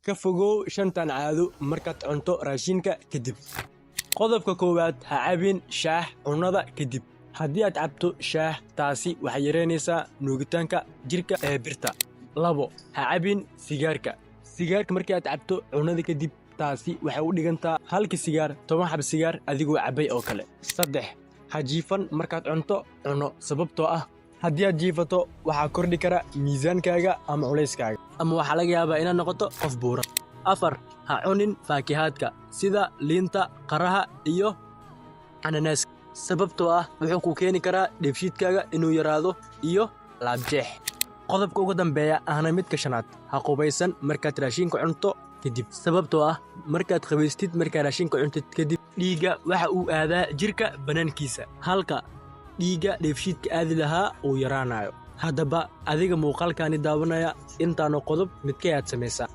ka fogow shantan caado markaad cunto raashinka kadib. Qodobka koowaad, ha cabin shaah cunada kadib. Haddii aad cabto shaah, taasi waxay yareynaysaa nuugitaanka jirka ee birta. 2. Ha cabin sigaarka. Sigaarka markii aad cabto cunada kadib, taasi waxay u dhigantaa halka sigaar 10 xab sigaar adigoo cabay oo kale. 3. Ha jiifan markaad cunto cuno, sababtoo ah haddii aad jiifato waxaa kordhi kara miisaankaaga ama culeyskaaga, ama waxaa laga yaabaa inaad noqoto qof buuran. 4. Ha cunin faakihaadka sida liinta, qaraha iyo cananaaska, sababtoo ah wuxuu ku keeni karaa dheefshiidkaaga inuu yaraado iyo laabjeex. Qodobka ugu dambeeya ahna midka 5aad, ha qubaysan markaad raashinka cunto kadib, sababtoo ah markaad qabaystid markaad raashinka cuntid kadib, dhiigga waxa uu aadaa jirka banaankiisa, halka dhiigga dheefshiidka aadi lahaa uu yaraanayo. Haddaba adiga muuqaalkaani daawanaya intaanu qodob midkee aad samaysaa?